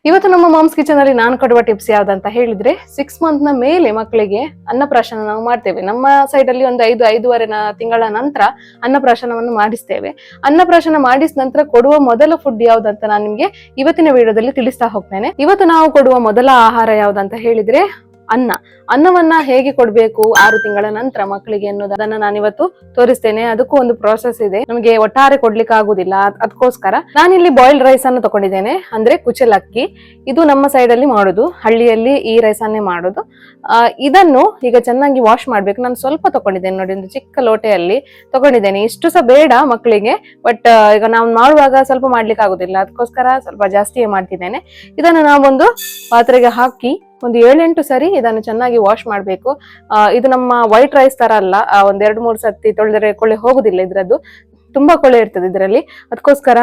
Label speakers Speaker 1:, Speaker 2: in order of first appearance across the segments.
Speaker 1: ಇವತ್ತು ನಮ್ಮ moms kitchen ಅಲ್ಲಿ ನಾನು ಕೊಡುವ ಟಿಪ್ಸ್ ಯಾವ್ದಂತ ಹೇಳಿದ್ರೆ 6 ಮಂತ್ ನ ಮೇಲೆ ಮಕ್ಕಳಿಗೆ ಅನ್ನಪ್ರಾಶನ ನಾವು ಮಾಡ್ತೇವೆ. ನಮ್ಮ ಸೈಡ್ ಅಲ್ಲಿ ಒಂದು 5-5.5 ತಿಂಗಳ ನಂತರ ಅನ್ನಪ್ರಾಶನವನ್ನು ಮಾಡಿಸ್ತೇವೆ. ಅನ್ನಪ್ರಾಶನ ಮಾಡಿದ ನಂತರ ಕೊಡುವ ಮೊದಲ ಫುಡ್ ಯಾವ್ದಂತ ನಾನು ನಿಮ್ಗೆ ಇವತ್ತಿನ ವಿಡಿಯೋದಲ್ಲಿ ತಿಳಿಸ್ತಾ ಹೋಗ್ತೇನೆ. ಇವತ್ತು ನಾವು ಕೊಡುವ ಮೊದಲ ಆಹಾರ ಯಾವ್ದಂತ ಹೇಳಿದ್ರೆ ಅನ್ನವನ್ನ ಹೇಗೆ ಕೊಡ್ಬೇಕು 6 ತಿಂಗಳ ನಂತರ ಮಕ್ಕಳಿಗೆ ಅನ್ನೋದನ್ನ ನಾನಿವತ್ತು ತೋರಿಸ್ತೇನೆ. ಅದಕ್ಕೂ ಒಂದು ಪ್ರಾಸೆಸ್ ಇದೆ, ನಮಗೆ ಒಟ್ಟಾರೆ ಕೊಡ್ಲಿಕ್ಕೆ ಆಗುದಿಲ್ಲ. ಅದಕ್ಕೋಸ್ಕರ ನಾನಿಲ್ಲಿ ಬಾಯ್ಲ್ಡ್ ರೈಸ್ ಅನ್ನು ತಗೊಂಡಿದ್ದೇನೆ, ಅಂದ್ರೆ ಕುಚಲಕ್ಕಿ. ಇದು ನಮ್ಮ ಸೈಡ್ ಅಲ್ಲಿ ಮಾಡೋದು, ಹಳ್ಳಿಯಲ್ಲಿ ಈ ರೈಸ್ ಅನ್ನೇ ಮಾಡೋದು. ಇದನ್ನು ಈಗ ಚೆನ್ನಾಗಿ ವಾಶ್ ಮಾಡ್ಬೇಕು. ನಾನು ಸ್ವಲ್ಪ ತಗೊಂಡಿದ್ದೇನೆ ನೋಡಿ, ಒಂದು ಚಿಕ್ಕ ಲೋಟೆಯಲ್ಲಿ ತಗೊಂಡಿದ್ದೇನೆ. ಇಷ್ಟು ಸಹ ಬೇಡ ಮಕ್ಕಳಿಗೆ, ಬಟ್ ಈಗ ನಾವು ಮಾಡುವಾಗ ಸ್ವಲ್ಪ ಮಾಡ್ಲಿಕ್ಕೆ ಆಗುದಿಲ್ಲ, ಅದಕ್ಕೋಸ್ಕರ ಸ್ವಲ್ಪ ಜಾಸ್ತಿಯೇ ಮಾಡ್ತಿದ್ದೇನೆ. ಇದನ್ನು ನಾವೊಂದು ಪಾತ್ರೆಗೆ ಹಾಕಿ ಒಂದು 7-8 ಸರಿ ಇದನ್ನು ಚೆನ್ನಾಗಿ ವಾಶ್ ಮಾಡ್ಬೇಕು. ಇದು ನಮ್ಮ ವೈಟ್ ರೈಸ್ ತರ ಅಲ್ಲ, ಒಂದ್ 2-3 ಸತಿ ತೊಳೆದರೆ ಕೊಳೆ ಹೋಗುದಿಲ್ಲ, ಇದ್ರದ್ದು ತುಂಬಾ ಕೊಳೆ ಇರ್ತದೆ ಇದರಲ್ಲಿ. ಅದಕ್ಕೋಸ್ಕರ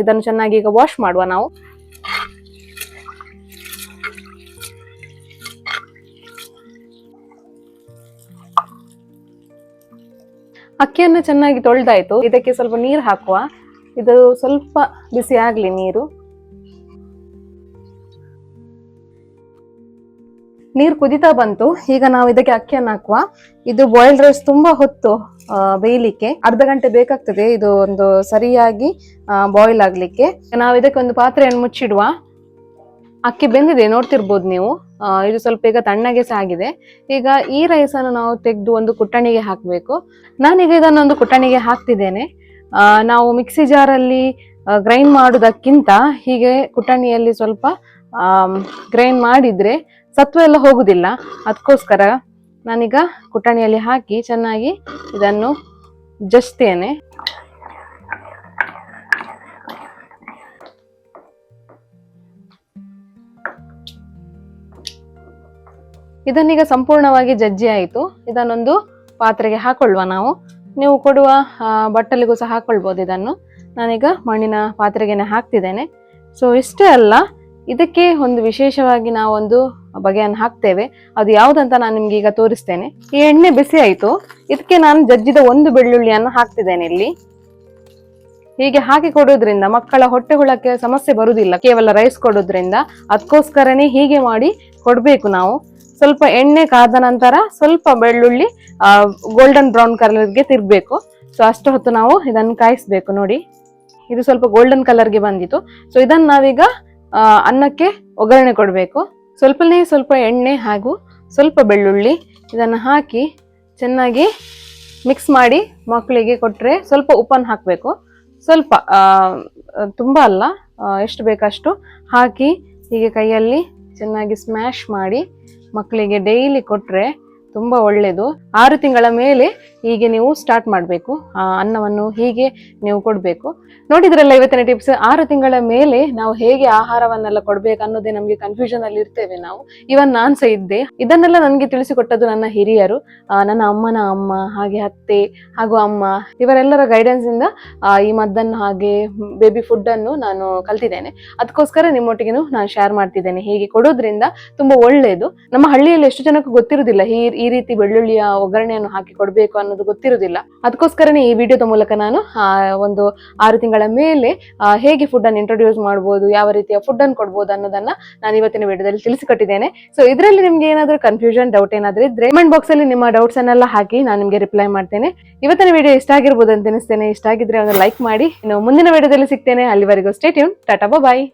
Speaker 1: ಇದನ್ನು ಚೆನ್ನಾಗಿ ಈಗ ವಾಶ್ ಮಾಡುವ ನಾವು. ಅಕ್ಕಿಯನ್ನು ಚೆನ್ನಾಗಿ ತೊಳೆದಾಯ್ತು. ಇದಕ್ಕೆ ಸ್ವಲ್ಪ ನೀರು ಹಾಕುವ. ಇದು ಸ್ವಲ್ಪ ಬಿಸಿ ಆಗ್ಲಿ ನೀರು. ನೀರು ಕುದಿತಾ ಬಂತು. ಈಗ ನಾವು ಇದಕ್ಕೆ ಅಕ್ಕಿಯನ್ನು ಹಾಕುವ. ಇದು ಬಾಯ್ಲ್ಡ್ ರೈಸ್ ತುಂಬಾ ಹೊತ್ತು ಬೇಯಲಿಕ್ಕೆ, ಅರ್ಧ ಗಂಟೆ ಬೇಕಾಗ್ತದೆ ಇದು ಒಂದು ಸರಿಯಾಗಿ ಬಾಯ್ಲ್ ಆಗ್ಲಿಕ್ಕೆ. ನಾವು ಇದಕ್ಕೆ ಒಂದು ಪಾತ್ರೆಯನ್ನು ಮುಚ್ಚಿಡುವ. ಅಕ್ಕಿ ಬೆಂದಿದೆ, ನೋಡ್ತಿರ್ಬೋದು ನೀವು. ಇದು ಸ್ವಲ್ಪ ಈಗ ತಣ್ಣಗೆ ಸಹ ಆಗಿದೆ. ಈಗ ಈ ರೈಸ್ ಅನ್ನು ನಾವು ತೆಗೆದು ಒಂದು ಕುಟ್ಟಣಿಗೆ ಹಾಕಬೇಕು. ನಾನೀಗ ಇದನ್ನೊಂದು ಕುಟ್ಟಣಿಗೆ ಹಾಕ್ತಿದ್ದೇನೆ. ನಾವು ಮಿಕ್ಸಿ ಜಾರಲ್ಲಿ ಗ್ರೈಂಡ್ ಮಾಡುವುದಕ್ಕಿಂತ ಹೀಗೆ ಕುಟ್ಟಣಿಯಲ್ಲಿ ಸ್ವಲ್ಪ ಗ್ರೈಂಡ್ ಮಾಡಿದ್ರೆ ಸತ್ವ ಎಲ್ಲ ಹೋಗುದಿಲ್ಲ. ಅದಕ್ಕೋಸ್ಕರ ನಾನೀಗ ಕುಟ್ಟಣಿಯಲ್ಲಿ ಹಾಕಿ ಚೆನ್ನಾಗಿ ಇದನ್ನು ಜಜ್ತೇನೆ. ಇದನ್ನೀಗ ಸಂಪೂರ್ಣವಾಗಿ ಜಜ್ಜಿ ಆಯಿತು. ಇದನ್ನೊಂದು ಪಾತ್ರೆಗೆ ಹಾಕೊಳ್ಳುವ ನಾವು. ನೀವು ಕೊಡುವ ಬಟ್ಟಲಿಗೂ ಸಹ ಹಾಕೊಳ್ಬೋದು ಇದನ್ನು. ನಾನೀಗ ಮಣ್ಣಿನ ಪಾತ್ರೆಗೆ ಹಾಕ್ತಿದ್ದೇನೆ. ಸೊ ಇಷ್ಟೇ ಅಲ್ಲ, ಇದಕ್ಕೆ ಒಂದು ವಿಶೇಷವಾಗಿ ನಾವೊಂದು ಬಗೆಯನ್ನು ಹಾಕ್ತೇವೆ. ಅದು ಯಾವ್ದಂತ ನಾನು ನಿಮ್ಗೆ ಈಗ ತೋರಿಸ್ತೇನೆ. ಈ ಎಣ್ಣೆ ಬಿಸಿ ಆಯ್ತು. ಇದಕ್ಕೆ ನಾನು ಜಜ್ಜಿದ ಒಂದು ಬೆಳ್ಳುಳ್ಳಿಯನ್ನು ಹಾಕ್ತಿದ್ದೇನೆ ಇಲ್ಲಿ. ಹೀಗೆ ಹಾಕಿ ಕೊಡೋದ್ರಿಂದ ಮಕ್ಕಳ ಹೊಟ್ಟೆ ಹುಳಕ್ಕೆ ಸಮಸ್ಯೆ ಬರುವುದಿಲ್ಲ, ಕೇವಲ ರೈಸ್ ಕೊಡೋದ್ರಿಂದ. ಅದಕ್ಕೋಸ್ಕರನೇ ಹೀಗೆ ಮಾಡಿ ಕೊಡ್ಬೇಕು ನಾವು. ಸ್ವಲ್ಪ ಎಣ್ಣೆ ಕಾದ ನಂತರ ಸ್ವಲ್ಪ ಬೆಳ್ಳುಳ್ಳಿ ಗೋಲ್ಡನ್ ಬ್ರೌನ್ ಕಲರ್ಗೆ ತಿರ್ಬೇಕು. ಸೊ ಅಷ್ಟು ಹೊತ್ತು ನಾವು ಇದನ್ನು ಕಾಯಿಸ್ಬೇಕು. ನೋಡಿ, ಇದು ಸ್ವಲ್ಪ ಗೋಲ್ಡನ್ ಕಲರ್ಗೆ ಬಂದಿತ್ತು. ಸೊ ಇದನ್ನು ನಾವೀಗ ಅನ್ನಕ್ಕೆ ಒಗ್ಗರಣೆ ಕೊಡಬೇಕು. ಸ್ವಲ್ಪ ಎಣ್ಣೆ ಹಾಗೂ ಸ್ವಲ್ಪ ಬೆಳ್ಳುಳ್ಳಿ ಇದನ್ನು ಹಾಕಿ ಚೆನ್ನಾಗಿ ಮಿಕ್ಸ್ ಮಾಡಿ ಮಕ್ಕಳಿಗೆ ಕೊಟ್ಟರೆ, ಸ್ವಲ್ಪ ಉಪ್ಪನ್ನು ಹಾಕಬೇಕು. ಸ್ವಲ್ಪ ತುಂಬ ಅಲ್ಲ, ಎಷ್ಟು ಬೇಕಷ್ಟು ಹಾಕಿ ಹೀಗೆ ಕೈಯಲ್ಲಿ ಚೆನ್ನಾಗಿ ಸ್ಮ್ಯಾಶ್ ಮಾಡಿ ಮಕ್ಕಳಿಗೆ ಡೈಲಿ ಕೊಟ್ಟರೆ ತುಂಬ ಒಳ್ಳೆಯದು. 6 ತಿಂಗಳ ಮೇಲೆ ಹೀಗೆ ನೀವು ಸ್ಟಾರ್ಟ್ ಮಾಡಬೇಕು. ಅನ್ನವನ್ನು ಹೀಗೆ ನೀವು ಕೊಡಬೇಕು. ನೋಡಿದ್ರಲ್ಲ ಇವತ್ತಿನ ಟಿಪ್ಸ್. 6 ತಿಂಗಳ ಮೇಲೆ ನಾವು ಹೇಗೆ ಆಹಾರವನ್ನೆಲ್ಲ ಕೊಡ್ಬೇಕು ಅನ್ನೋದೇ ನಮಗೆ ಕನ್ಫ್ಯೂಷನ್ ಅಲ್ಲಿ ಇರ್ತೇವೆ ನಾವು. ಇವನ್ ನಾನ್ ಸಹ ಇದ್ದೆ. ಇದನ್ನೆಲ್ಲ ನನಗೆ ತಿಳಿಸಿಕೊಟ್ಟದ್ದು ನನ್ನ ಹಿರಿಯರು, ನನ್ನ ಅಮ್ಮನ ಅಮ್ಮ, ಹಾಗೆ ಅತ್ತೆ ಹಾಗೂ ಅಮ್ಮ, ಇವರೆಲ್ಲರ ಗೈಡೆನ್ಸ್ ಇಂದ ಈ ಮದ್ದನ್ನು ಹಾಗೆ ಬೇಬಿ ಫುಡ್ ಅನ್ನು ನಾನು ಕಲ್ತಿದ್ದೇನೆ. ಅದಕ್ಕೋಸ್ಕರ ನಿಮ್ಮೊಟ್ಟಿಗೆ ನಾನು ಶೇರ್ ಮಾಡ್ತಿದ್ದೇನೆ. ಹೀಗೆ ಕೊಡೋದ್ರಿಂದ ತುಂಬಾ ಒಳ್ಳೆಯದು. ನಮ್ಮ ಹಳ್ಳಿಯಲ್ಲಿ ಎಷ್ಟು ಜನಕ್ಕೂ ಗೊತ್ತಿರುವುದಿಲ್ಲ ಈ ರೀತಿ ಬೆಳ್ಳುಳ್ಳಿಯ ಒಗ್ಗರಣೆಯನ್ನು ಹಾಕಿ ಕೊಡಬೇಕು ಅನ್ನೋದು ಗೊತ್ತಿರುವುದಿಲ್ಲ. ಅದಕ್ಕೋಸ್ಕರನೇ ಈ ವಿಡಿಯೋದ ಮೂಲಕ ನಾನು ಒಂದು 6 ತಿಂಗಳ ಮೇಲೆ ಹೇಗೆ ಫುಡ್ ಅನ್ನು ಇಂಟ್ರೊಡ್ಯೂಸ್ ಮಾಡಬಹುದು, ಯಾವ ರೀತಿಯ ಫುಡ್ ಅನ್ನು ಕೊಡಬಹುದು ಅನ್ನೋದನ್ನ ನಾನು ಇವತ್ತಿನ ವಿಡಿಯೋದಲ್ಲಿ ತಿಳಿಸಿಕೊಟ್ಟಿದ್ದೇನೆ. ಸೊ ಇದರಲ್ಲಿ ನಿಮ್ಗೆ ಏನಾದರೂ ಕನ್ಫ್ಯೂಷನ್, ಡೌಟ್ ಏನಾದ್ರೂ ಇದ್ರೆ ಕಮೆಂಟ್ ಬಾಕ್ಸ್ ಅಲ್ಲಿ ನಿಮ್ಮ ಡೌಟ್ಸ್ ಅನ್ನೆಲ್ಲ ಹಾಕಿ ನಾನು ನಿಮ್ಗೆ ರಿಪ್ಲೈ ಮಾಡ್ತೇನೆ. ಇವತ್ತಿನ ವಿಡಿಯೋ ಇಷ್ಟ ಆಗಿರ್ಬೋದು ಅಂತ ಅನಿಸ್ತೇನೆ. ಇಷ್ಟ ಆಗಿದ್ರೆ ಒಂದು ಲೈಕ್ ಮಾಡಿ. ಇನ್ನು ಮುಂದಿನ ವಿಡಿಯೋದಲ್ಲಿ ಸಿಗ್ತೇನೆ. ಅಲ್ಲಿವರೆಗೂ ಸ್ಟೇ ಟ್ಯೂನ್. ಟಾಟಾ, ಬಾಯ್.